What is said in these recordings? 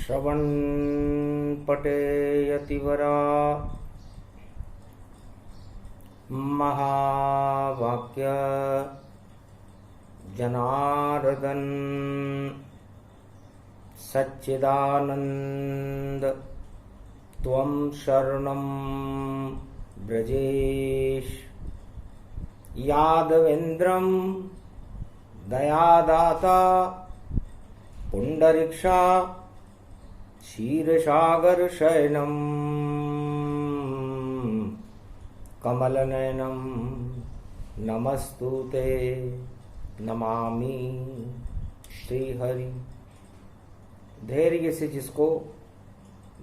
श्रवण पटे यतिवरा महावाक्य जनार्दन सच्चिदानंद त्वं शरणं ब्रजेश यादवेन्द्रं दयादाता पुंडरीक्षा क्षीरसागर शयनं कमलनयनं नमस्तुते नमामि श्रीहरि। धैर्य से जिसको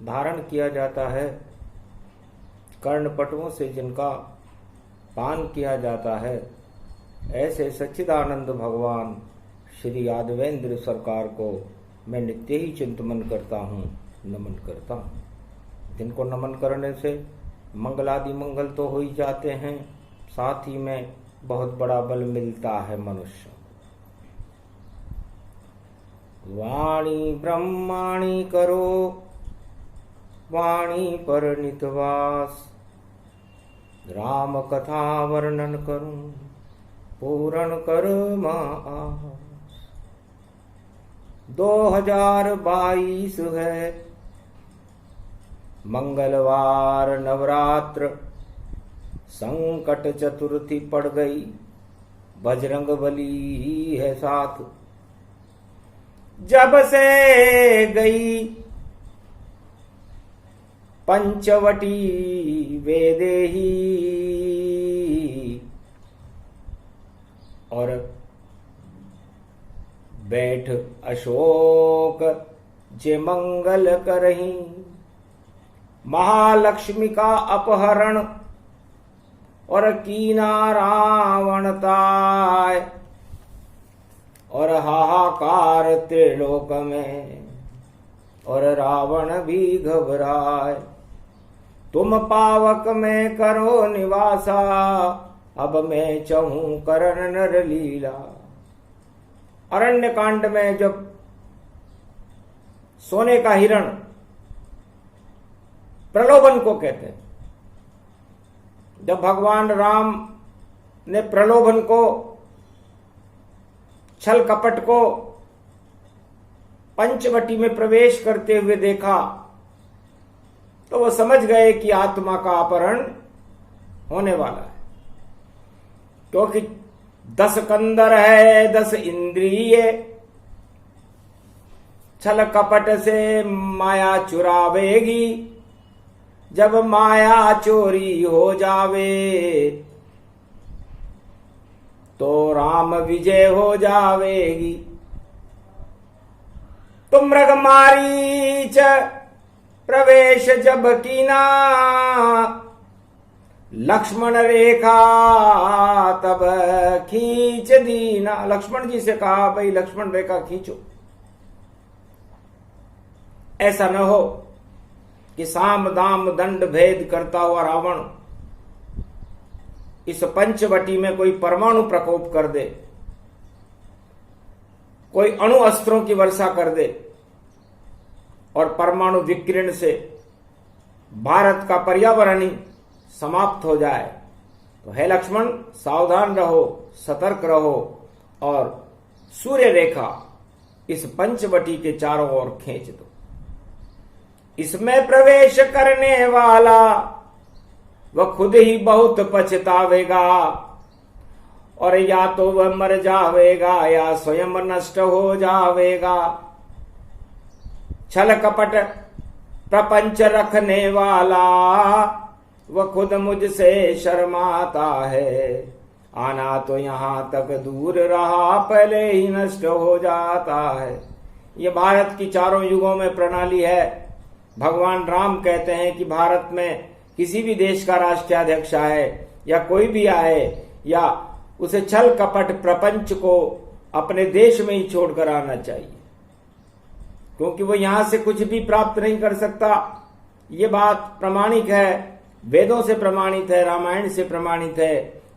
धारण किया जाता है, कर्णपटुओं से जिनका पान किया जाता है, ऐसे सच्चिदानंद भगवान श्री यादवेंद्र सरकार को मैं नित्य ही चिंतन करता हूँ, नमन करता हूँ। जिनको नमन करने से मंगलादि मंगल तो हो ही जाते हैं, साथ ही में बहुत बड़ा बल मिलता है मनुष्य। वाणी ब्रह्माणी करो वाणी पर नितवास, राम कथा वर्णन करूं पूर्ण कर मास। 2022 है मंगलवार नवरात्र, संकट चतुर्थी पड़ गई, बजरंग बली है साथ। जब से गई पंचवटी वेदेही, और बैठ अशोक जे मंगल करही। महालक्ष्मी का अपहरण और कीना रावण ताय, और हाहाकार त्रिलोक में और रावण भी घबराए। तुम पावक में करो निवासा, अब मैं चाहूं करन नर लीला। अरण्य कांड में जब सोने का हिरण प्रलोभन को कहते हैं, जब भगवान राम ने प्रलोभन को, छल कपट को पंचवटी में प्रवेश करते हुए देखा, तो वो समझ गए कि आत्मा का अपहरण होने वाला है। क्योंकि 10 कंदर है, 10 इंद्रिय, छल कपट से माया चुरावेगी। जब माया चोरी हो जावे तो राम विजय हो जावेगी। तो मृग मारीच प्रवेश जब कीना, लक्ष्मण रेखा तब खींच दीना। लक्ष्मण जी से कहा, भाई लक्ष्मण रेखा खींचो, ऐसा न हो कि साम दाम दंड भेद करता हुआ रावण इस पंचवटी में कोई परमाणु प्रकोप कर दे, कोई अणु अस्त्रों की वर्षा कर दे और परमाणु विकिरण से भारत का पर्यावरण ही समाप्त हो जाए। तो हे लक्ष्मण, सावधान रहो, सतर्क रहो और सूर्य रेखा इस पंचवटी के चारों ओर खींच दो। इसमें प्रवेश करने वाला वह खुद ही बहुत पछतावेगा, और या तो वह मर जावेगा या स्वयं नष्ट हो जावेगा। छल कपट प्रपंच रखने वाला वह खुद मुझसे शर्माता है। आना तो यहां तक दूर रहा, पहले ही नष्ट हो जाता है। ये भारत की चारों युगों में प्रणाली है। भगवान राम कहते हैं कि भारत में किसी भी देश का राष्ट्राध्यक्ष आए या कोई भी आए, या उसे छल कपट प्रपंच को अपने देश में ही छोड़कर आना चाहिए, क्योंकि वो यहां से कुछ भी प्राप्त नहीं कर सकता। ये बात प्रमाणिक है, वेदों से प्रमाणित है, रामायण से प्रमाणित है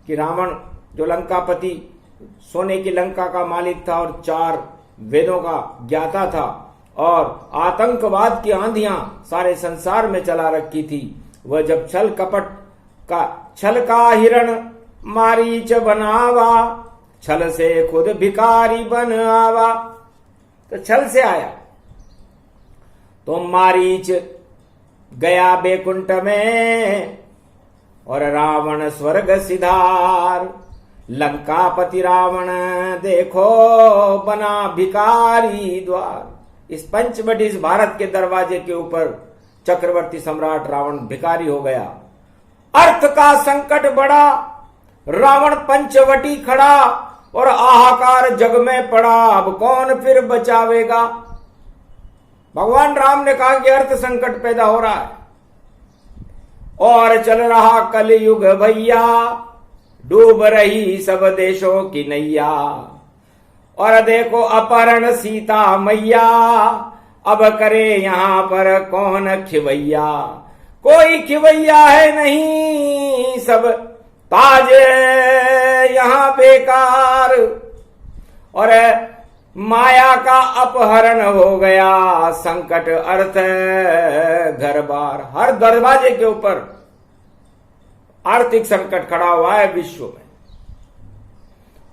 कि रावण जो लंकापति, सोने की लंका का मालिक था और 4 वेदों का ज्ञाता था, और आतंकवाद की आंधियां सारे संसार में चला रखी थी। वह जब छल का हिरण मारीच बनावा, छल से खुद भिखारी बन आवा। तो छल से आया तो मारीच गया बैकुंठ में और रावण स्वर्ग सिधार। लंकापति रावण देखो बना भिखारी द्वार। इस पंचवटी इस भारत के दरवाजे के ऊपर चक्रवर्ती सम्राट रावण भिखारी हो गया। अर्थ का संकट बढ़ा, रावण पंचवटी खड़ा और हाहाकार जग में पड़ा। अब कौन फिर बचावेगा? भगवान राम ने कहा कि अर्थ संकट पैदा हो रहा है और चल रहा कलयुग भैया, डूब रही सब देशों की नैया। और देखो अपहरण सीता मैया, अब करे यहां पर कौन खिवैया? कोई खिवैया है नहीं, सब ताज यहां बेकार। और माया का अपहरण हो गया, संकट अर्थ घर बार। हर दरवाजे के ऊपर आर्थिक संकट खड़ा हुआ है विश्व में।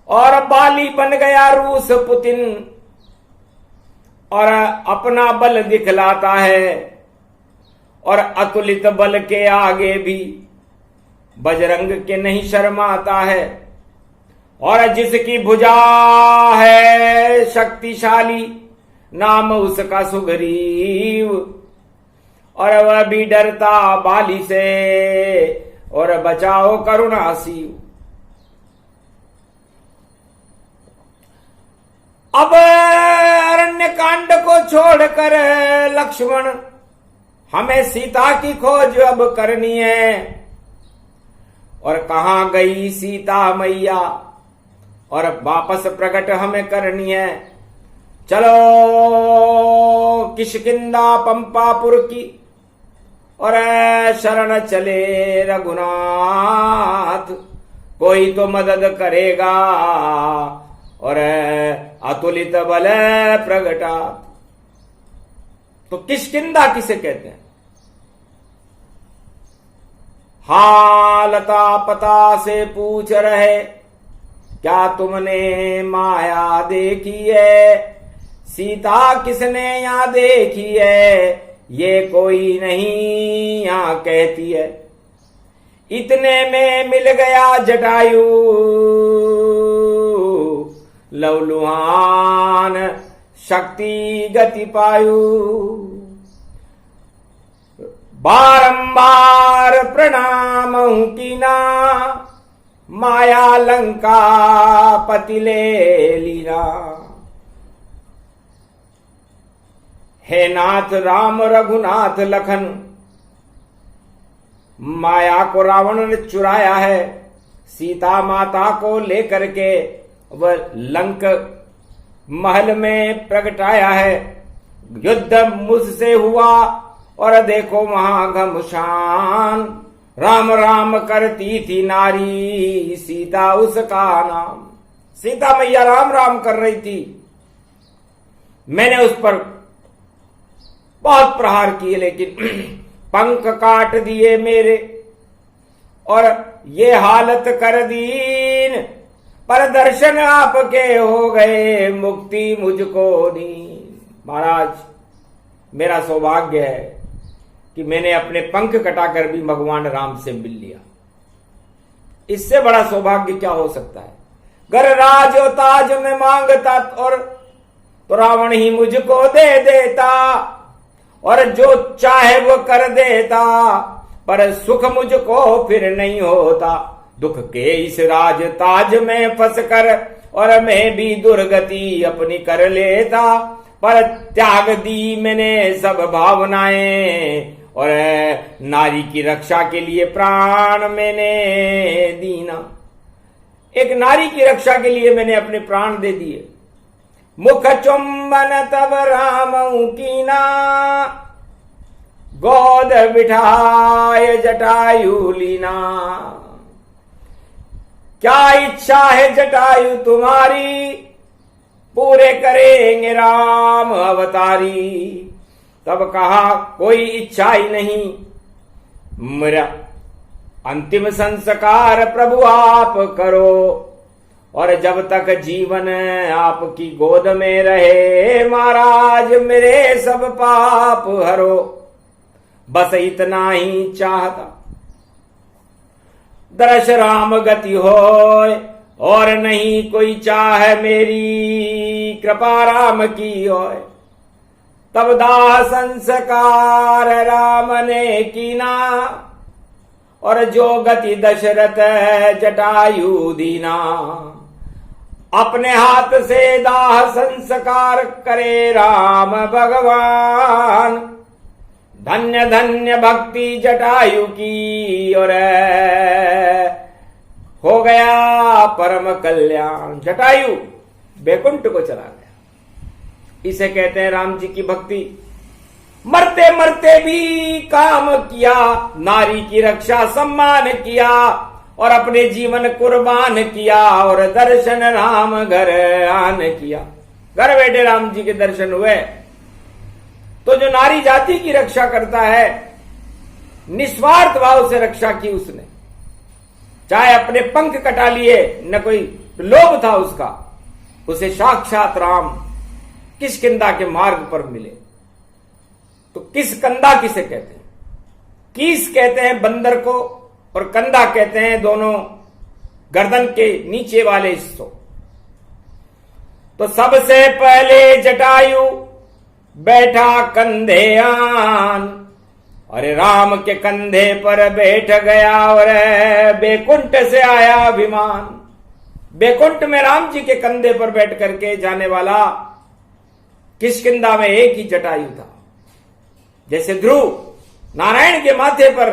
और बाली बन गया रूस पुतिन और अपना बल दिखलाता है। और अतुलित बल के आगे भी बजरंग के नहीं शर्माता है। और जिसकी भुजा है शक्तिशाली, नाम उसका सुग्रीव। और वह भी डरता बाली से और बचाओ करुणा शिव। अब अरण्य कांड को छोड़कर लक्ष्मण, हमें सीता की खोज अब करनी है। और कहां गई सीता मैया, और वापस प्रकट हमें करनी है। चलो किष्किंधा पंपापुर की और शरण चले रघुनाथ, कोई तो मदद करेगा और अतुलित बल प्रगटा। तो किष्किंधा किसे कहते हैं? हालता पता से पूछ रहे, क्या तुमने माया देखी है? सीता किसने यहां देखी है? ये कोई नहीं यहां कहती है। इतने में मिल गया जटायु, लवलुहान शक्ति गति पायु। बारंबार प्रणाम कीना, माया लंका पति ले लीना। हे नाथ राम रघुनाथ लखन, माया को रावण ने चुराया है। सीता माता को लेकर के वह लंक महल में प्रगटाया है। युद्ध मुझसे हुआ और देखो वहां घमशान। राम राम करती थी नारी, सीता उसका नाम। सीता मैया राम राम कर रही थी, मैंने उस पर बहुत प्रहार किए, लेकिन पंख काट दिए मेरे और ये हालत कर दीन। पर दर्शन आपके हो गए, मुक्ति मुझको दी। महाराज, मेरा सौभाग्य है कि मैंने अपने पंख कटाकर भी भगवान राम से मिल लिया। इससे बड़ा सौभाग्य क्या हो सकता है? गर राज और ताज में मांगता और तो रावण ही मुझको दे देता, और जो चाहे वो कर देता, पर सुख मुझको फिर नहीं होता। दुख के इस राज ताज में फंस कर और मैं भी दुर्गति अपनी कर लेता। पर त्याग दी मैंने सब भावनाएं, और नारी की रक्षा के लिए प्राण मैंने दीना। एक नारी की रक्षा के लिए मैंने अपने प्राण दे दिए। मुख चुंबन तब राम कीना, गोद बिठाए जटायु लीना। क्या इच्छा है जटायु तुम्हारी, पूरे करेंगे राम अवतारी। तब कहा कोई इच्छा ही नहीं, मेरा अंतिम संस्कार प्रभु आप करो, और जब तक जीवन आपकी गोद में रहे महाराज मेरे सब पाप हरो। बस इतना ही चाहता दर्श राम गति होय, और नहीं कोई चाह मेरी कृपा राम की होय। तब दाह संस्कार राम ने कीना, और जो गति दशरथ जटायु दीना। अपने हाथ से दाह संस्कार करे राम भगवान, धन्य धन्य भक्ति जटायु की, और हो गया परम कल्याण। जटायु बैकुंठ को चला गया। इसे कहते हैं राम जी की भक्ति। मरते मरते भी काम किया, नारी की रक्षा सम्मान किया, और अपने जीवन कुर्बान किया, और दर्शन राम घर आन किया। घर बैठे राम जी के दर्शन हुए। तो जो नारी जाति की रक्षा करता है, निस्वार्थ भाव से रक्षा की उसने, चाहे अपने पंख कटा लिए, न कोई लोभ था उसका, उसे साक्षात राम किष्किंधा के मार्ग पर मिले। तो किष्किंधा किसे कहते हैं? कीस कहते हैं बंदर को, और कंधा कहते हैं दोनों गर्दन के नीचे वाले हिस्सों। तो सबसे पहले जटायु बैठा कंधे आन, अरे राम के कंधे पर बैठ गया, और बैकुंठ से आया विमान। बैकुंठ में राम जी के कंधे पर बैठ करके जाने वाला किष्किंधा में एक ही जटायु था। जैसे ध्रुव नारायण के माथे पर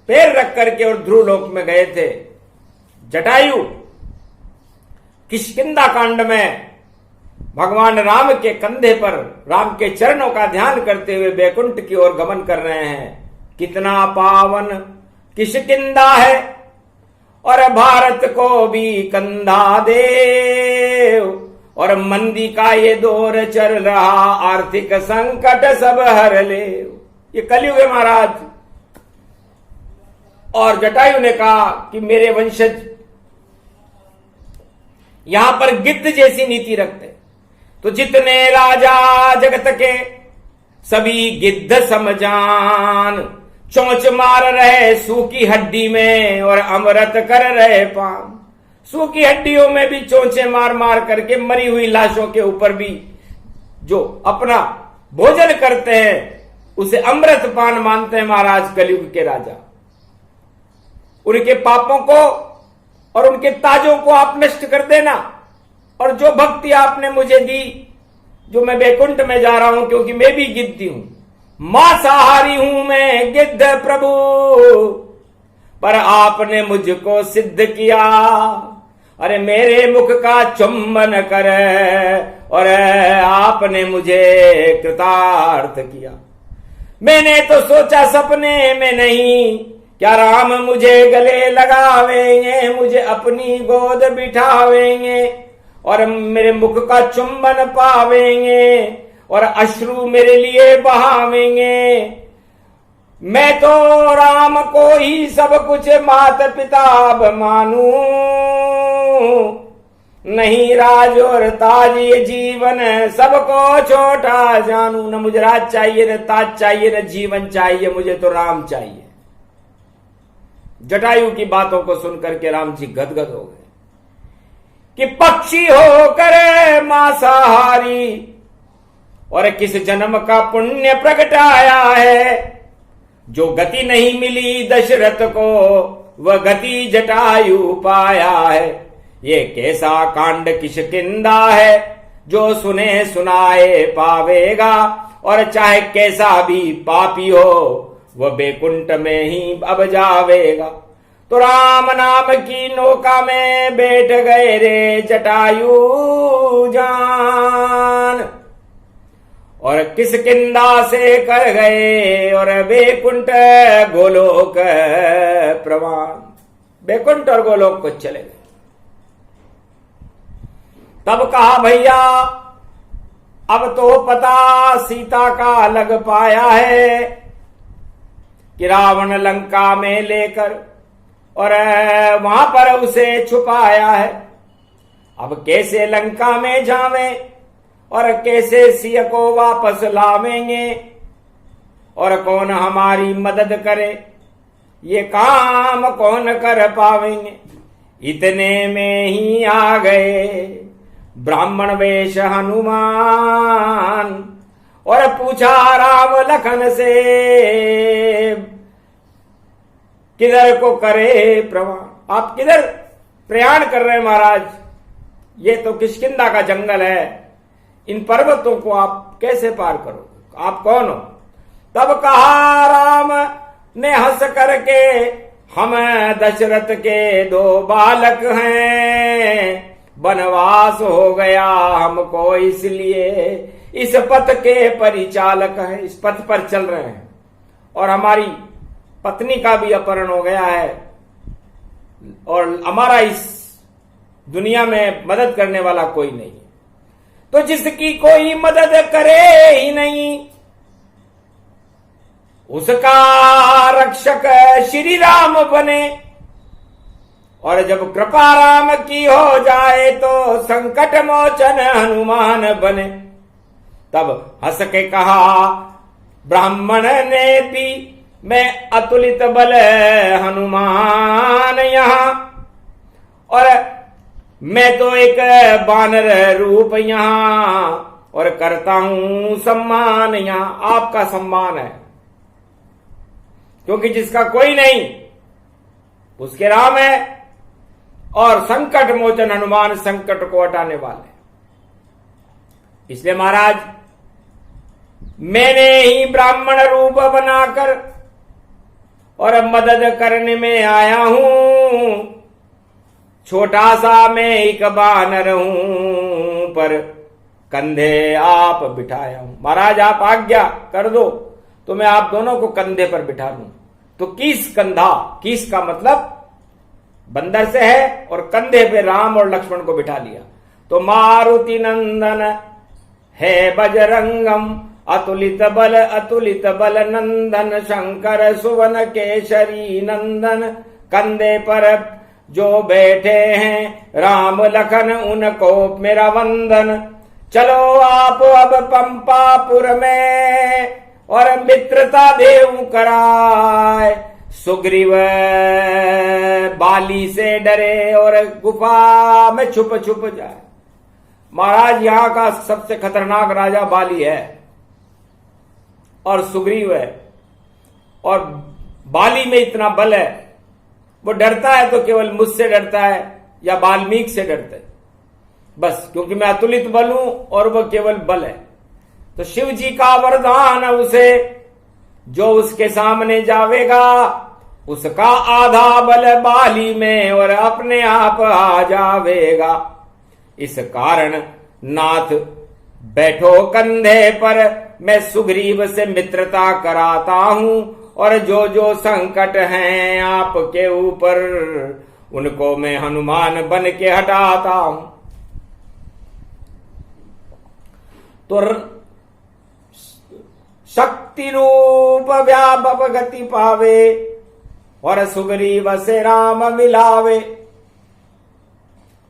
पैर रख करके और ध्रुव लोक में गए थे, जटायु किष्किंधा कांड में भगवान राम के कंधे पर राम के चरणों का ध्यान करते हुए बैकुंठ की ओर गमन कर रहे हैं। कितना पावन किष्किंधा है, और भारत को भी कंधा देव, और मंदी का ये दौर चल रहा, आर्थिक संकट सब हर ले। ये कलयुग है महाराज। और जटायु ने कहा कि मेरे वंशज यहां पर गिद्ध जैसी नीति रखते, तो जितने राजा जगत के सभी गिद्ध समझान, चोंच मार रहे सूखी हड्डी में, और अमृत कर रहे पान। सूखी हड्डियों में भी चोंचे मार मार करके मरी हुई लाशों के ऊपर भी जो अपना भोजन करते हैं उसे अमृत पान मानते हैं महाराज कलयुग के राजा। उनके पापों को और उनके ताजों को आप नष्ट कर देना, और जो भक्ति आपने मुझे दी, जो मैं बैकुंठ में जा रहा हूं, क्योंकि मैं भी गिद्धी हूं, मांसाहारी हूं मैं गिद्ध प्रभु, पर आपने मुझको सिद्ध किया। अरे मेरे मुख का चुंबन कर, और आपने मुझे कृतार्थ किया। मैंने तो सोचा सपने में नहीं, क्या राम मुझे गले लगावेंगे, मुझे अपनी गोद बिठावेंगे, और मेरे मुख का चुंबन पावेंगे, और अश्रु मेरे लिए बहावेंगे। मैं तो राम को ही सब कुछ माता पिता मानू, नहीं राज और ताज ये जीवन सबको छोटा जानू। न मुझे राज चाहिए, न ताज चाहिए, न जीवन चाहिए, मुझे तो राम चाहिए। जटायु की बातों को सुनकर के राम जी गदगद हो गए कि पक्षी होकर मांसाहारी, और किस जन्म का पुण्य प्रगटाया है, जो गति नहीं मिली दशरथ को वह गति जटायु पाया है। ये कैसा कांड किष्किंधा है, जो सुने सुनाए पावेगा, और चाहे कैसा भी पापी हो वह बैकुंठ में ही अब जावेगा। तो राम नाम की नौका में बैठ गए रे जटायु जान, और किष्किंधा से कर गए और बैकुंठ गोलोक प्रवान। बैकुंठ और गोलोक को चले गए। तब कहा भैया अब तो पता सीता का लग पाया है कि रावण लंका में लेकर और वहां पर उसे छुपाया है। अब कैसे लंका में जावे और कैसे सिया को वापस लावेंगे और कौन हमारी मदद करे, ये काम कौन कर पावेंगे। इतने में ही आ गए ब्राह्मण वेश हनुमान और पूछा राम लखन से, किधर को करे प्रवान। आप किधर प्रयाण कर रहे हैं महाराज? ये तो किष्किंधा का जंगल है, इन पर्वतों को आप कैसे पार करोगे? आप कौन हो? तब कहा राम ने हंस करके, हम दशरथ के 2 बालक हैं, वनवास हो गया हमको इसलिए इस पथ के परिचालक हैं। इस पथ पर चल रहे हैं और हमारी पत्नी का भी अपहरण हो गया है और हमारा इस दुनिया में मदद करने वाला कोई नहीं है। तो जिसकी कोई मदद करे ही नहीं, उसका रक्षक श्री राम बने, और जब कृपा राम की हो जाए तो संकट मोचन हनुमान बने। तब हंस के कहा ब्राह्मण ने भी, मैं अतुलित बल हनुमान यहां, और मैं तो एक बानर रूप यहां और करता हूं सम्मान यहां। आपका सम्मान है, क्योंकि जिसका कोई नहीं उसके राम है, और संकट मोचन हनुमान संकट को हटाने वाले। इसलिए महाराज मैंने ही ब्राह्मण रूप बनाकर और मदद करने में आया हूं। छोटा सा मैं एक बानर हूं, पर कंधे आप बिठाया हूं। महाराज आप आज्ञा कर दो तो मैं आप दोनों को कंधे पर बिठा लूं। तो किस कंधा, किस का मतलब बंदर से है, और कंधे पे राम और लक्ष्मण को बिठा लिया। तो मारुति नंदन है बजरंगम, अतुलित बल नंदन, शंकर सुवन केशरी नंदन। कंधे पर जो बैठे हैं राम लखन, उनको मेरा वंदन। चलो आप अब पंपापुर में और मित्रता देव कराए। सुग्रीव बाली से डरे और गुफा में छुप छुप जाए। महाराज यहां का सबसे खतरनाक राजा बाली है और सुग्रीव है, और बाली में इतना बल है, वो डरता है तो केवल मुझसे डरता है या वाल्मीकि से डरता है बस, क्योंकि मैं अतुलित बल हूं और वह केवल बल है। तो शिव जी का वरदान उसे, जो उसके सामने जावेगा उसका आधा बल बाली में और अपने आप आ जावेगा। इस कारण नाथ बैठो कंधे पर, मैं सुग्रीव से मित्रता कराता हूं, और जो जो संकट हैं आपके ऊपर उनको मैं हनुमान बन के हटाता हूं। तो शक्ति रूप व्यापक गति पावे और सुग्रीव से राम मिलावे।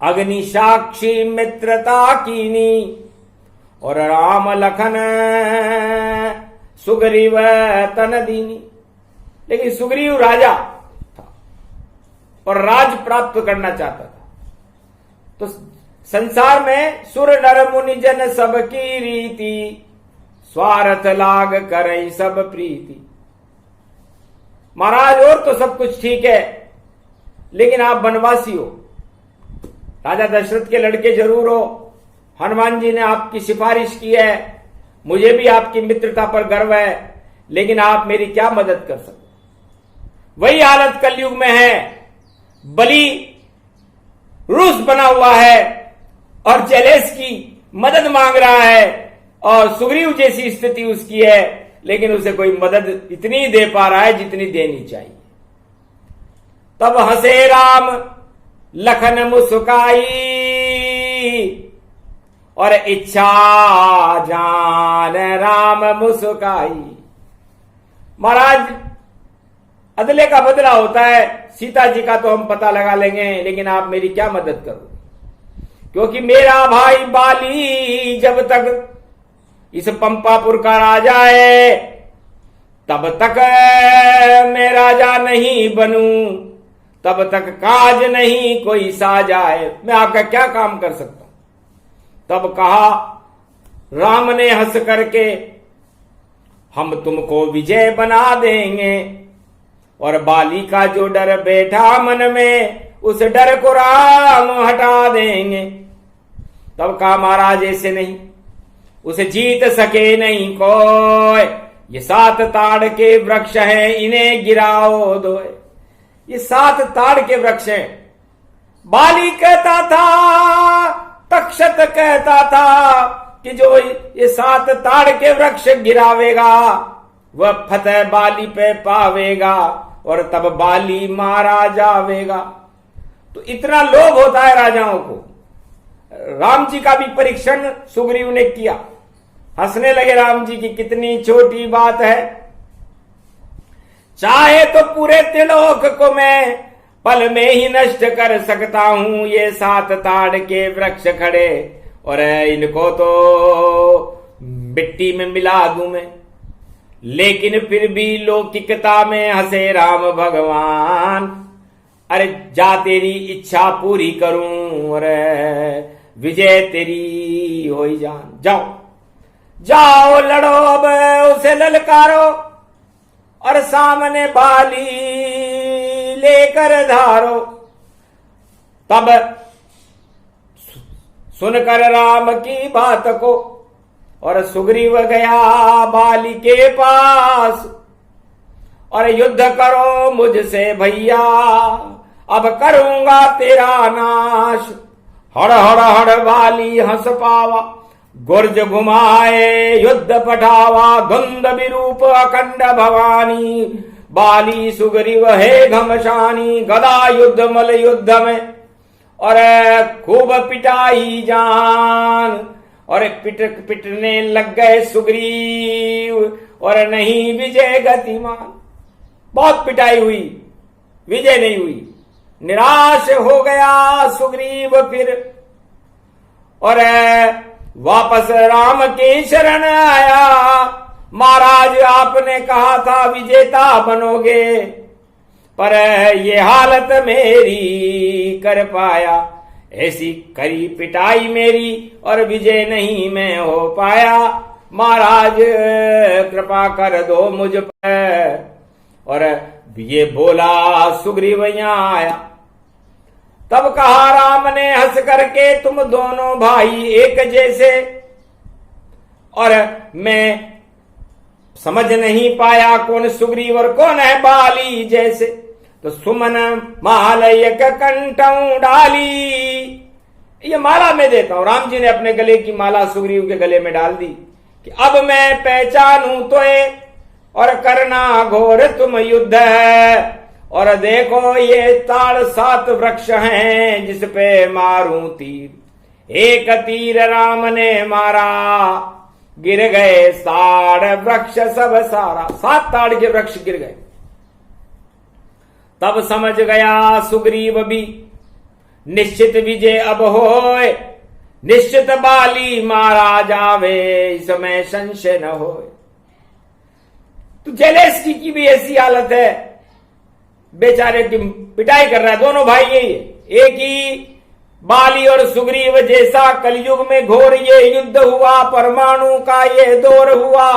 अग्नि साक्षी मित्रता कीनी और राम लखन सुग्रीव तन दीनी। लेकिन सुग्रीव राजा था और राज प्राप्त करना चाहता था। तो संसार में सुर नर मुनि जन सबकी रीति, स्वार्थ लाग करई सब प्रीति। महाराज और तो सब कुछ ठीक है, लेकिन आप वनवासी हो, राजा दशरथ के लड़के जरूर हो, हनुमान जी ने आपकी सिफारिश की है, मुझे भी आपकी मित्रता पर गर्व है, लेकिन आप मेरी क्या मदद कर सकते? वही हालत कलयुग में है, बलि रूस बना हुआ है और जलेस की मदद मांग रहा है, और सुग्रीव जैसी स्थिति उसकी है, लेकिन उसे कोई मदद इतनी दे पा रहा है जितनी देनी चाहिए। तब हंसे राम लखन मुस्काई और इच्छा जान राम मुस्काई। महाराज अदले का बदला होता है, सीता जी का तो हम पता लगा लेंगे, लेकिन आप मेरी क्या मदद करो, क्योंकि मेरा भाई बाली जब तक इस पंपापुर का राजा है तब तक मैं राजा नहीं बनूं, तब तक काज नहीं कोई साजाए, मैं आपका क्या काम कर सकता हूं। तब कहा राम ने हंस करके, हम तुमको विजय बना देंगे, और बाली का जो डर बैठा मन में उस डर को राम हटा देंगे। तब कहा महाराज ऐसे नहीं, उसे जीत सके नहीं कोई, ये 7 ताड़ के वृक्ष हैं इन्हें गिराओ दो। ये 7 ताड़ के वृक्ष हैं। बाली कहता था, तक्षत कहता था कि जो ये 7 ताड़ के वृक्ष गिरावेगा वह फतेह बाली पे पावेगा, और तब बाली मारा जावेगा। तो इतना लोभ होता है राजाओं को। राम जी का भी परीक्षण सुग्रीव ने किया। हंसने लगे राम जी की, कितनी छोटी बात है, चाहे तो पूरे त्रिलोक को मैं पल में ही नष्ट कर सकता हूं, ये 7 ताड़ के वृक्ष खड़े, और इनको तो मिट्टी में मिला दूं मैं। लेकिन फिर भी लौकिकता में हंसे राम भगवान, अरे जा तेरी इच्छा पूरी करूं, अरे विजय तेरी हो जान। जाओ जाओ लड़ो अब उसे ललकारो, और सामने बाली लेकर धारो। तब सुनकर राम की बात को, और सुग्रीव गया बाली के पास, और युद्ध करो मुझसे भैया, अब करूंगा तेरा नाश। हड़ हड़ हड़ बाली हंस पावा, गुर्ज घुमाए युद्ध पठावा, धुंध विरूप अखंड भवानी, बाली सुग्रीव है घमशानी। गदा युद्ध मल युद्ध में, और खूब पिटाई जान, और पिटने लग गए सुग्रीव, और नहीं विजय गतिमान। बहुत पिटाई हुई, विजय नहीं हुई। निराश हो गया सुग्रीव फिर, और वापस राम के शरण आया। महाराज आपने कहा था विजेता बनोगे, पर ये हालत मेरी कर पाया, ऐसी करी पिटाई मेरी और विजय नहीं मैं हो पाया। महाराज कृपा कर दो मुझ पर। और ये बोला सुग्रीव यहां आया। तब कहा राम ने हंस करके, तुम दोनों भाई एक जैसे, और मैं समझ नहीं पाया कौन सुग्रीव और कौन है बाली जैसे। तो सुमन मालयक कंठं डाली, ये माला मैं देता हूं। राम जी ने अपने गले की माला सुग्रीव के गले में डाल दी कि अब मैं पहचानूं तोए, और करना घोर तुम युद्ध है। और देखो ये ताड़ 7 वृक्ष हैं जिस पे मारूं तीर, एक तीर राम ने मारा, गिर गए ताड़ वृक्ष सब सारा। 7 ताड़ के वृक्ष गिर गए। तब समझ गया सुग्रीव भी निश्चित विजय अब होए, निश्चित बाली मारा जावे, इसमें संशय न होए। तो जेलेस्की की भी ऐसी हालत है, बेचारे की पिटाई कर रहा है। दोनों भाई यही है, एक ही बाली और सुग्रीव जैसा कलयुग में घोर ये युद्ध हुआ, परमाणु का ये दौर हुआ।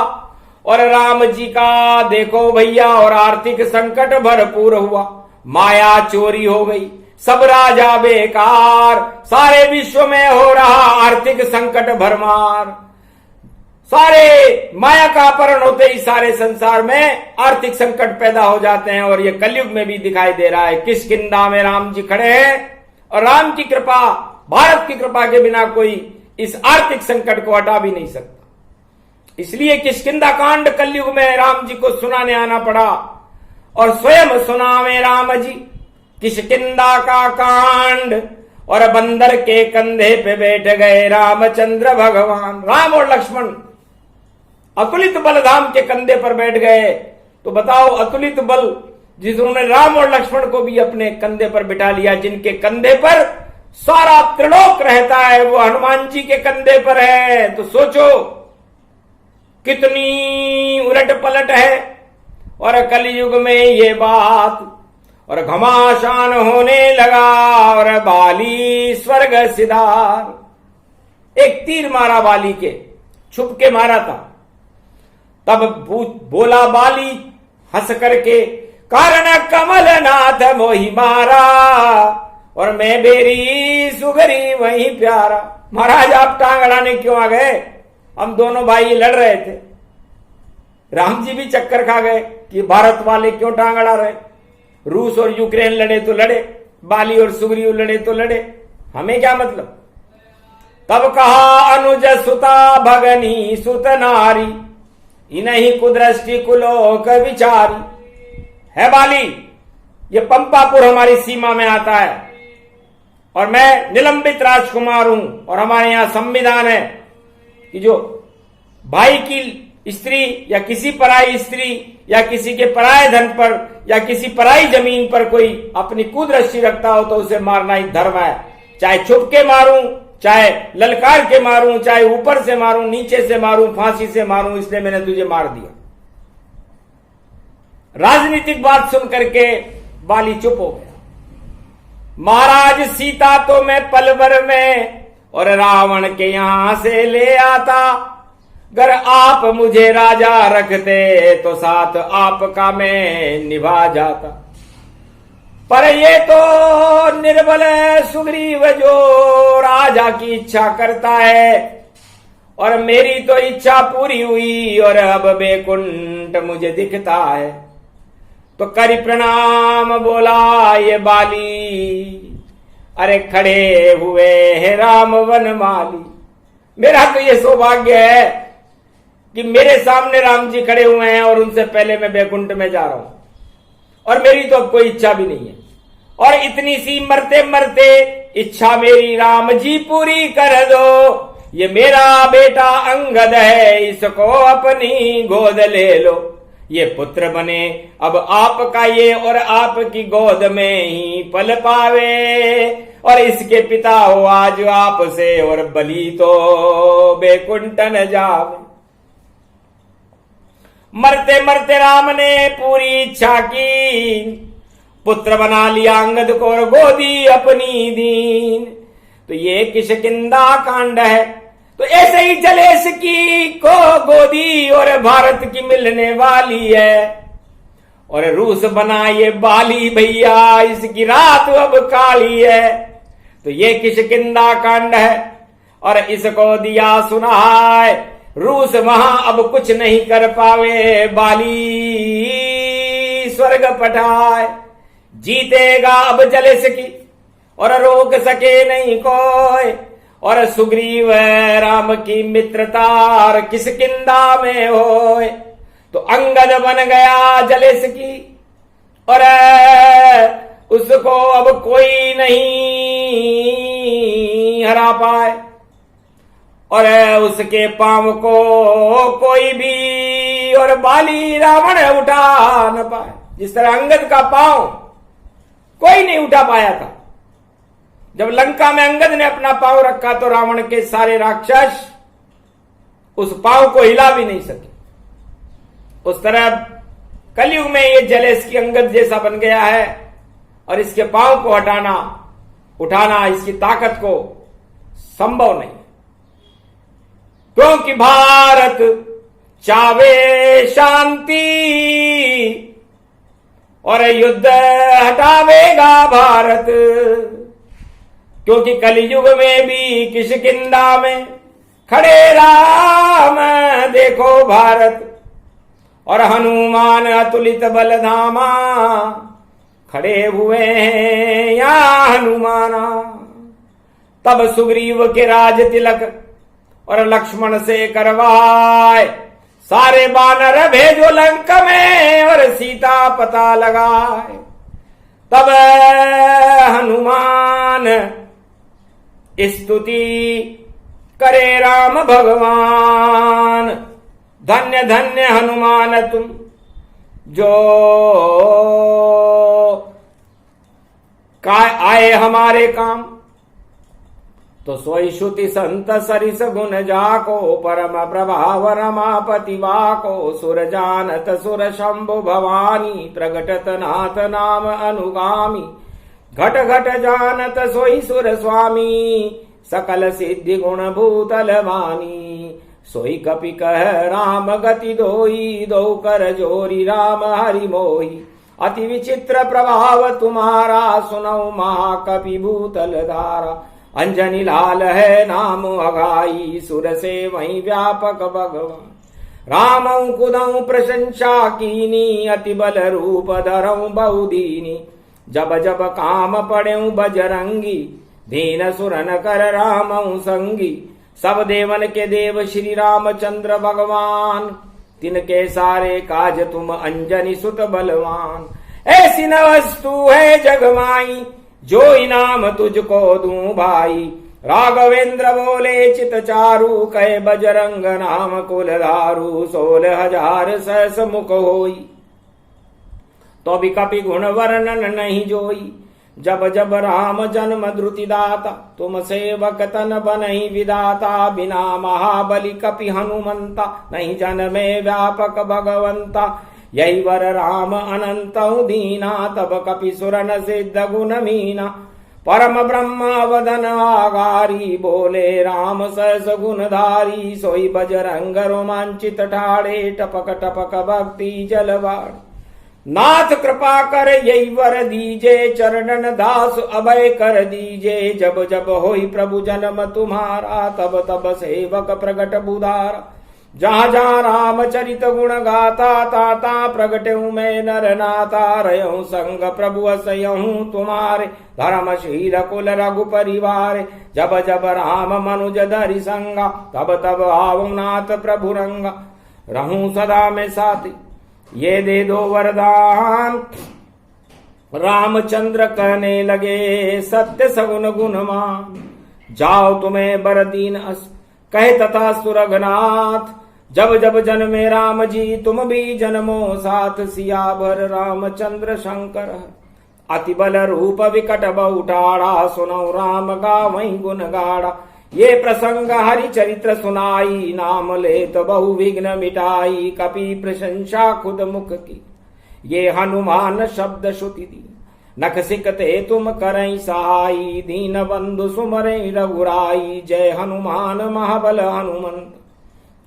और राम जी का देखो भैया, और आर्थिक संकट भरपूर हुआ, माया चोरी हो गई, सब राजा बेकार, सारे विश्व में हो रहा आर्थिक संकट भरमार। सारे माया का अपहरण होते ही सारे संसार में आर्थिक संकट पैदा हो जाते हैं। और ये कलयुग में भी दिखाई दे रहा है। किष्किंधा में राम जी खड़े हैं, और राम की कृपा, भारत की कृपा के बिना कोई इस आर्थिक संकट को हटा भी नहीं सकता। इसलिए किष्किंधा कांड कलयुग में राम जी को सुनाने आना पड़ा, और स्वयं सुनावे राम जी किष्किंधा का कांड। और बंदर के कंधे पे बैठ गए रामचंद्र भगवान। राम और लक्ष्मण अतुलित बलधाम के कंधे पर बैठ गए। तो बताओ, अतुलित बल जिन्होंने राम और लक्ष्मण को भी अपने कंधे पर बिठा लिया, जिनके कंधे पर सारा त्रिलोक रहता है, वो हनुमान जी के कंधे पर है। तो सोचो कितनी उलट पलट है। और कलयुग में ये बात और घमासान होने लगा और बाली स्वर्ग सिधार। एक तीर मारा बाली के, छुप के मारा था। तब बोला बाली हंस करके, कारण कमलनाथ मोहि मारा और मैं बेरी सुगरी वही प्यारा। महाराज आप टांग अड़ाने क्यों आ गए? हम दोनों भाई लड़ रहे थे। राम जी भी चक्कर खा गए कि भारत वाले क्यों टांग अड़ा रहे। रूस और यूक्रेन लड़े तो लड़े, बाली और सुग्रीव लड़े तो लड़े, हमें क्या मतलब। तब कहा अनुज सुता भगनी सुत नारी, इन्हीं कुदृष्टि कुलोक विचारी। है बाली, ये पंपापुर हमारी सीमा में आता है और मैं निलंबित राजकुमार हूं। और हमारे यहां संविधान है कि जो भाई की स्त्री या किसी पराई स्त्री या किसी के पराये धन पर या किसी पराई जमीन पर कोई अपनी कुदृष्टि रखता हो तो उसे मारना ही धर्म है। चाहे छुप के मारूं, चाहे ललकार के मारूं, चाहे ऊपर से मारूं, नीचे से मारूं, फांसी से मारूं, इसलिए मैंने तुझे मार दिया। राजनीतिक बात सुन करके बाली चुप हो गया। महाराज सीता तो मैं पल भर में और रावण के यहां से ले आता। अगर आप मुझे राजा रखते तो साथ आपका मैं निभा जाता। पर ये तो निर्बल सुग्रीव जो राजा की इच्छा करता है और मेरी तो इच्छा पूरी हुई और अब बैकुंठ मुझे दिखता है। तो करी प्रणाम बोला ये बाली, अरे खड़े हुए है राम वनमाली। मेरा तो ये सौभाग्य है कि मेरे सामने राम जी खड़े हुए हैं और उनसे पहले मैं बैकुंठ में जा रहा हूं और मेरी तो अब कोई इच्छा भी नहीं है। और इतनी सी मरते मरते इच्छा मेरी राम जी पूरी कर दो। ये मेरा बेटा अंगद है, इसको अपनी गोद ले लो। ये पुत्र बने अब आपका ये और आपकी गोद में ही पल पावे। और इसके पिता हो आज आपसे और बलि तो बैकुंठ न जावे। मरते मरते राम ने पूरी इच्छा की, पुत्र बना लिया अंगद को और गोदी अपनी दीन। तो ये किष्किंधा कांड है। तो ऐसे ही जलेश की को गोदी और भारत की मिलने वाली है। और रूस बना ये बाली भैया, इसकी रात अब काली है। तो ये किष्किंधा कांड है और इसको दिया सुनाए। रूस वहां अब कुछ नहीं कर पावे, बाली स्वर्ग पठाए। जीतेगा अब जलेश की और रोक सके नहीं कोई। और सुग्रीव राम की मित्रता और किष्किंधा में होए। तो अंगद बन गया जलेश की और उसको अब कोई नहीं हरा पाए। और उसके पांव को कोई भी और बाली रावण उठा न पाए। जिस तरह अंगद का पांव कोई नहीं उठा पाया था। जब लंका में अंगद ने अपना पांव रखा तो रावण के सारे राक्षस उस पांव को हिला भी नहीं सके। उस तरह कलयुग में ये जलेश की अंगद जैसा बन गया है और इसके पांव को हटाना उठाना इसकी ताकत को संभव नहीं। क्योंकि भारत चावे शांति और युद्ध हटावेगा भारत। क्योंकि कलयुग में भी किष्किंधा में खड़े राम देखो भारत। और हनुमान अतुलित बलधामा खड़े हुए हैं यहाँ हनुमाना। तब सुग्रीव के राज तिलक और लक्ष्मण से करवाए। सारे बानर भेजो लंक में और सीता पता लगाए। तब हनुमान स्तुति करे राम भगवान। धन्य धन्य हनुमान तुम जो आए हमारे काम। तो सोई श्रुति संत सरिस गुण जाको, परम प्रभाव रमापति वाको। सुर जानत सुर शंभु भवानी, प्रगटत नाथ नाम अनुगामी। घट घट जानत सोई सुर स्वामी, सकल सिद्धि गुण भूतल वानी। सोई कपि कह राम गति दोई, दो कर जोरी राम हरि मोही। अति विचित्र प्रभाव तुम्हारा, सुनौ महाकपि भूतल धारा। अंजनी लाल है नाम अगाई, सुर से वही व्यापक भगवान। रामऊ कुदऊ प्रशंसा कीनी, अति बल रूप धरऊ बहुदीनी। जब जब काम पड़ेऊ बजरंगी, दीन सुरन कर रामऊ संगी। सब देवन के देव श्री रामचंद्र भगवान, तिनके सारे काज तुम अंजनी सुत बलवान। ऐसी न वस्तु है जग माई, जो इनाम तुझको दूं भाई। राघवेंद्र बोले चित चारु, कहे बजरंग नाम कुलधारु। 16,000 सहस मुख होई, तो भी कपि गुण वर्णन नहीं जोई। जब जब राम जन्म द्रुति दाता, तुम सेवक तन बनहि विदाता। बिना महाबली कपि हनुमंता, नहीं जन्मे व्यापक भगवंता। यही वर राम अनंत दीना, तब कपि सुरन सिद्ध गुण मीना। परम ब्रह्मा वदन आगारी, बोले राम सहस गुणधारी। सोई बजरंग रोमांचित ठाड़े, टपक टपक भक्ति जलवाड़। नाथ कृपा कर यही वर दीजे, चरणन दास अभय कर दीजे। जब जब होई प्रभु जन्म तुम्हारा, तब तब सेवक प्रगट बुधारा। जहाँ जहाँ रामचरित गुण गाता, ताता प्रगटऊ में नर नाता। रहूं संग प्रभु असयहूं तुम्हारे, धर्मशील कुल रघु परिवार। जब जब राम मनुज धरि संगा, तब तब आवो नाथ प्रभु रंगा। रहूं सदा में साथी, ये दे दो वरदान। रामचंद्र कहने लगे सत्य सगुन गुणमान। जाओ तुम्हें बर दीन अस, कहे तथा सुरघनाथ। जब जब जन्मे राम जी, तुम भी जन्मो साथ। सियावर रामचंद्र शंकर, अति बल रूप विकट बहुठाड़ा। सुनो राम गावई गुण गाड़ा। ये प्रसंग हरि चरित्र सुनाई, नाम लेत बहु विघ्न मिटाई। कपि प्रशंसा खुद मुख की, ये हनुमान शब्द श्रुति दी। नख सिकते तुम करई सहाई, दीन बंधु सुमरई रघुराई। जय हनुमान महाबल हनुमंत,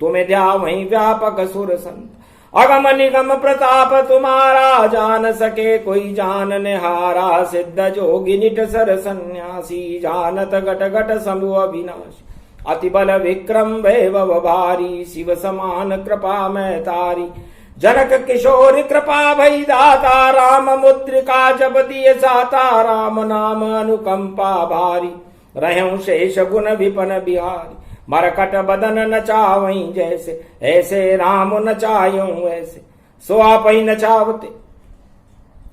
तुम्हें ध्यावई व्यापक सुर संत। अगम निगम प्रताप तुम्हारा, जान सके कोई जान निहारा। सिद्ध जोगी निट सर सन्यासी, जानत घट घट शंभु अविनाश। अति बल विक्रम वैभव भारी, शिव समान कृपा में तारी। जनक किशोर कृपा भई दाता, राम मुद्रिका जब दिए साता। राम नाम अनुकंपा भारी, रहूं शेष गुण विपन बिहारी। मरकट बदन नचावई जैसे, ऐसे राम नचायूं ऐसे। सो आप ही नचावते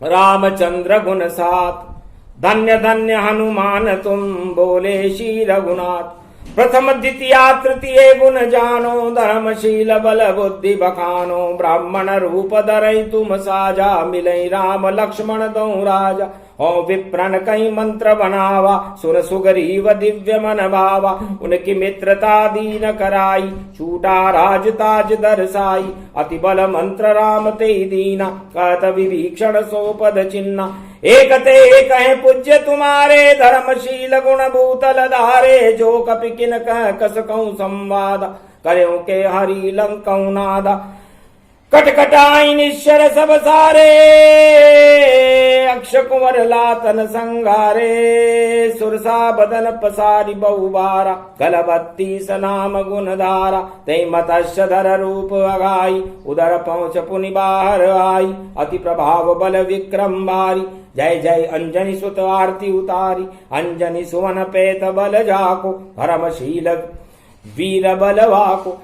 रामचंद्र गुण साथ। धन्य धन्य हनुमान तुम, बोले श्री रघुनाथ। प्रथम द्वितीय तृतीय गुण जानो, धर्मशील बल बुद्धि बखानो। ब्राह्मण रूप धरई तुम साजा, मिलई राम लक्ष्मण दो राजा। ओ विप्रन कई मंत्र बनावा, सुर सुग्रीव दिव्य मन भावा। उनकी मित्रता दीन कराई, छूटा राज ताज दरसाई। अति बल मंत्र राम ते दीना, कहत विभीषण सो पद चिन्ना। एक ते एक है पूज्य तुम्हारे, धर्मशील गुण भूतल धारे। जो कपि किन कह कस कहूं संवाद, करें के हरि लंकऊ नादा। कटकटाई निश्चर सब सारे, अक्ष कुंवर लातन संगारे। सुरसा बदन पसारी बहुबारा, गलबत्ती सनाम गुणधारा। तै मत्स्य धर रूप अगाई, उदर पहुंच पुनि बाहर आई। अति प्रभाव बल विक्रम भारी, जय जय अंजनी सुत आरती उतारी। अंजनी सुवन पेत बल जाको, धर्मशील वीर बलवाको।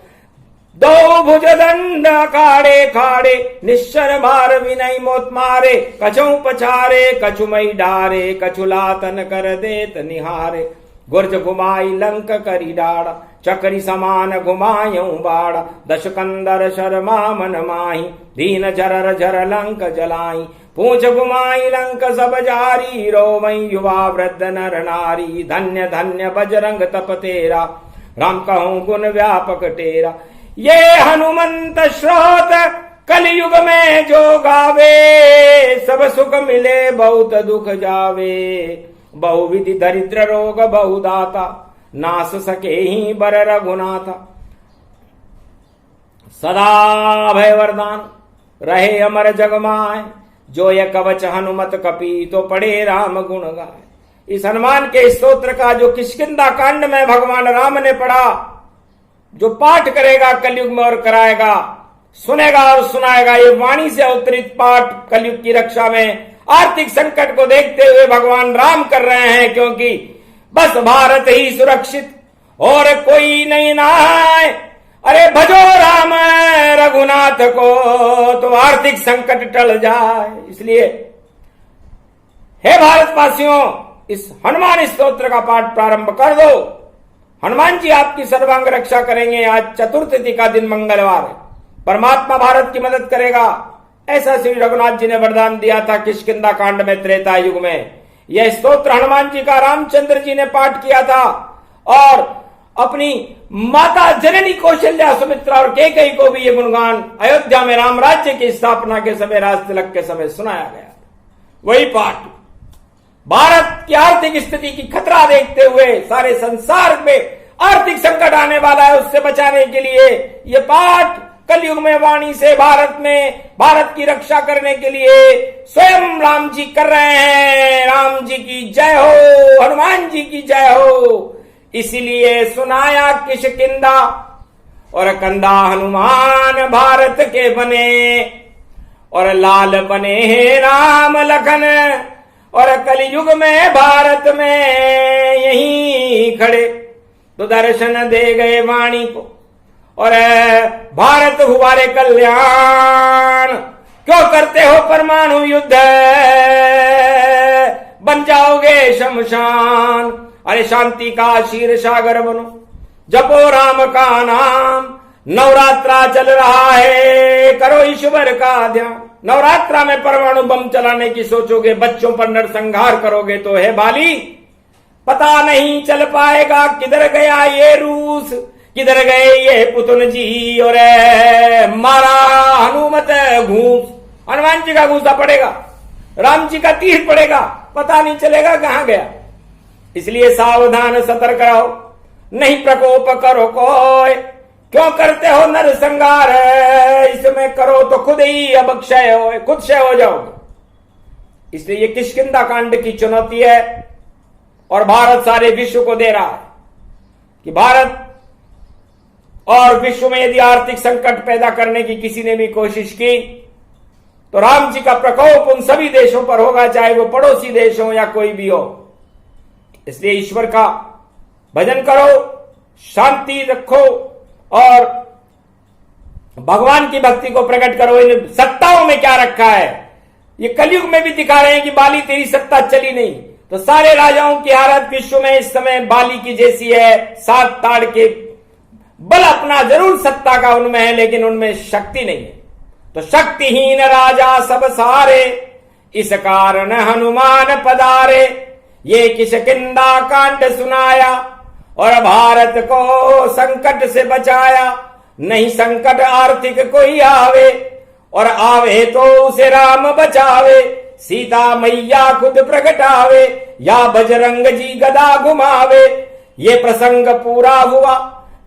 दो भुज दंड खाड़े खाड़े, निश्चर मार विनय मोत मारे। कछु पछारे कछु मई डारे, कछु लातन कर देत निहारे। गुर्ज घुमाई लंक करी डाड़ा, चकरी समान घुमायूं बाड़ा, दश कंदर शर्मा मन माही, दीन झरर झर लंक जलाई। पूछ घुमाई लंक सब जारी, रोवई युवा वृद्ध नर नारी। धन्य धन्य बजरंग तप तेरा, राम कहूं गुण व्यापक तेरा। ये हनुमंत श्रोत कलयुग में जो गावे, सब सुख मिले बहुत दुख जावे। बहुविधि दरिद्र रोग बहुदाता, नास सके ही बर रघुनाथा। सदा भय वरदान रहे अमर जग माय, जो ये कवच हनुमत कपी तो पढ़े राम गुण गाय। इस हनुमान के स्तोत्र का जो किष्किंधा कांड में भगवान राम ने पढ़ा, जो पाठ करेगा कलयुग में और कराएगा, सुनेगा और सुनाएगा, ये वाणी से अवतरित पाठ कलयुग की रक्षा में आर्थिक संकट को देखते हुए भगवान राम कर रहे हैं। क्योंकि बस भारत ही सुरक्षित और कोई नहीं नहाए। अरे भजो राम रघुनाथ को, तो आर्थिक संकट टल जाए। इसलिए हे भारतवासियों, इस हनुमान स्तोत्र का पाठ प्रारंभ कर दो। हनुमान जी आपकी सर्वांग रक्षा करेंगे। आज चतुर्थी का दिन मंगलवार है, परमात्मा भारत की मदद करेगा, ऐसा श्री रघुनाथ जी ने वरदान दिया था किष्किंधा कांड में त्रेता युग में। यह स्तोत्र हनुमान जी का रामचंद्र जी ने पाठ किया था और अपनी माता जननी कौशल्या, सुमित्रा और कैकेयी को भी ये गुणगान अयोध्या में राम राज्य की स्थापना के समय, राज तिलक के समय सुनाया गया। वही पाठ भारत की आर्थिक स्थिति की खतरा देखते हुए, सारे संसार में आर्थिक संकट आने वाला है, उससे बचाने के लिए ये पाठ कलयुग में वाणी से भारत में भारत की रक्षा करने के लिए स्वयं राम जी कर रहे हैं। राम जी की जय हो, हनुमान जी की जय हो। इसलिए सुनाया किष्किंधा और कंधा हनुमान भारत के बने, और लाल बने हैं राम लखन, और कलयुग में भारत में यही खड़े तो दर्शन दे गए वाणी को, और भारत हुआ रे कल्याण। क्यों करते हो परमाणु युद्ध, बन जाओगे शमशान। अरे शांति का क्षीर सागर बनो, जपो राम का नाम। नवरात्रा चल रहा है, करो ईश्वर का ध्यान। नवरात्रा में परमाणु बम चलाने की सोचोगे, बच्चों पर नरसंहार करोगे, तो है बाली पता नहीं चल पाएगा किधर गया ये रूस, किधर गए ये पुतुन जी, और मारा हनुमत घूस। हनुमान जी का घूसा पड़ेगा, राम जी का तीर पड़ेगा, पता नहीं चलेगा कहां गया। इसलिए सावधान सतर्क रहो, नहीं प्रकोप करो कोई। क्यों करते हो नरसंहार, इसमें करो तो खुद ही अब क्षय हो, खुद क्षय हो जाओगे। इसलिए ये किष्किंधा कांड की चुनौती है, और भारत सारे विश्व को दे रहा है कि भारत और विश्व में यदि आर्थिक संकट पैदा करने की किसी ने भी कोशिश की, तो राम जी का प्रकोप उन सभी देशों पर होगा, चाहे वो पड़ोसी देश हो या कोई भी हो। इसलिए ईश्वर का भजन करो, शांति रखो और भगवान की भक्ति को प्रकट करो। इन सत्ताओं में क्या रखा है, ये कलयुग में भी दिखा रहे हैं कि बाली तेरी सत्ता चली नहीं, तो सारे राजाओं की हालत विश्व में इस समय बाली की जैसी है। सात ताड़ के बल अपना जरूर सत्ता का उनमें है, लेकिन उनमें शक्ति नहीं है। तो शक्तिहीन राजा सब सारे, इस कारण हनुमान पधारे। ये किष्किंधा कांड सुनाया और भारत को संकट से बचाया। नहीं संकट आर्थिक कोई आवे, और आवे तो उसे राम बचावे। सीता मैया खुद प्रगटावे, या बजरंग जी गदा घुमावे। ये प्रसंग पूरा हुआ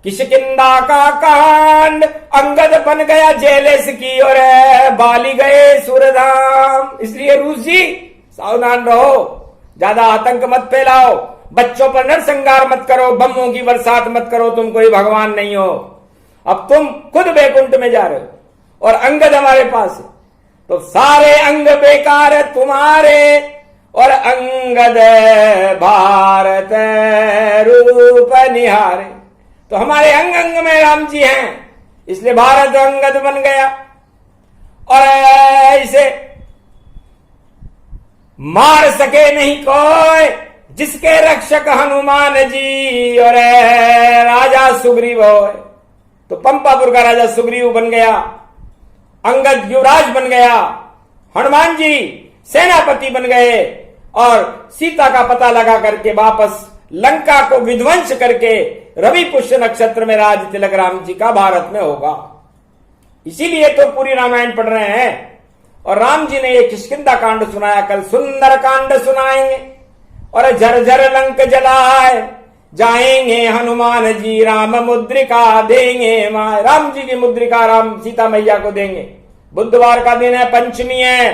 किष्किंधा का कांड, अंगद बन गया जेलेस की, और बाली गए सुरधाम। इसलिए रूस जी सावधान रहो, ज्यादा आतंक मत फैलाओ, बच्चों पर नरसंहार मत करो, बमों की बरसात मत करो, तुम कोई भगवान नहीं हो। अब तुम खुद बैकुंठ में जा रहे हो और अंगद हमारे पास है, तो सारे अंग बेकार तुम्हारे, और अंगद भारत रूप निहारे। तो हमारे अंग अंग में राम जी हैं, इसलिए भारत अंगद बन गया। और ऐसे मार सके नहीं कोई, जिसके रक्षक हनुमान जी और राजा सुग्रीव हो। तो पंपापुर का राजा सुग्रीव बन गया, अंगद युवराज बन गया, हनुमान जी सेनापति बन गए और सीता का पता लगा करके वापस लंका को विध्वंस करके रवि पुष्य नक्षत्र में राज तिलक राम जी का भारत में होगा। इसीलिए तो पूरी रामायण पढ़ रहे हैं। और राम जी ने ये किष्किंधा कांड सुनाया, कल सुंदर कांड सुनाएंगे। और झरझर लंक जलाए जाएंगे हनुमान जी, राम मुद्रिका देंगे मां। राम जी की मुद्रिका राम सीता मैया को देंगे। बुधवार का दिन है, पंचमी है,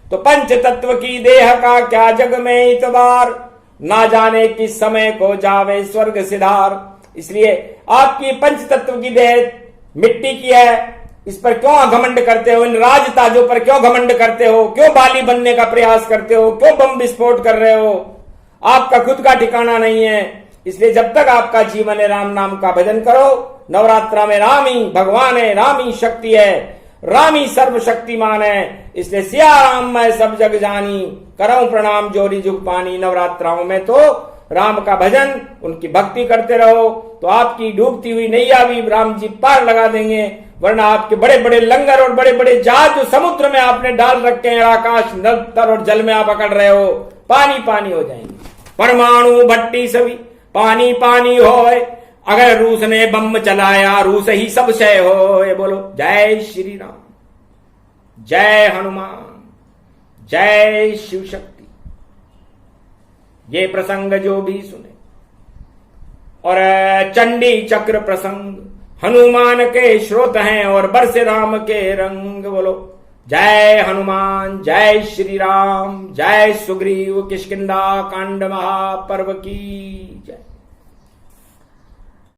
तो पंच तत्व की देह का क्या जग में इतबार, ना जाने किस समय को जावे स्वर्ग सिधार। इसलिए आपकी पंच तत्व की देह मिट्टी की है, इस पर क्यों घमंड करते हो? इन राजताजों पर क्यों घमंड करते हो? क्यों बाली बनने का प्रयास करते हो? क्यों बम विस्फोट कर रहे हो? आपका खुद का ठिकाना नहीं है। इसलिए जब तक आपका जीवन है, राम नाम का भजन करो। नवरात्रा में राम ही भगवान है, राम ही शक्ति है, राम ही सर्वशक्तिमान है। इसलिए सिया राम मैं सब जग जानी, करऊं प्रणाम जोरी जुग पानी। नवरात्राओं में तो राम का भजन, उनकी भक्ति करते रहो, तो आपकी डूबती हुई नैया भी राम जी पार लगा देंगे। वरना आपके बड़े बड़े लंगर और बड़े बड़े जहाज जो समुद्र में आपने डाल रखे हैं, आकाश नर और जल में आप पकड़ रहे हो, पानी पानी हो जाएंगे। परमाणु भट्टी सभी पानी पानी होए, अगर रूस ने बम चलाया रूस ही सब शय हो। बोलो जय श्री राम, जय हनुमान, जय शिव शक्ति। ये प्रसंग जो भी सुने और चंडी चक्र प्रसंग, हनुमान के श्रोत हैं और बरसे राम के रंग। बोलो जय हनुमान, जय श्री राम, जय सुग्रीव किष्किंधा कांड महापर्व की जय।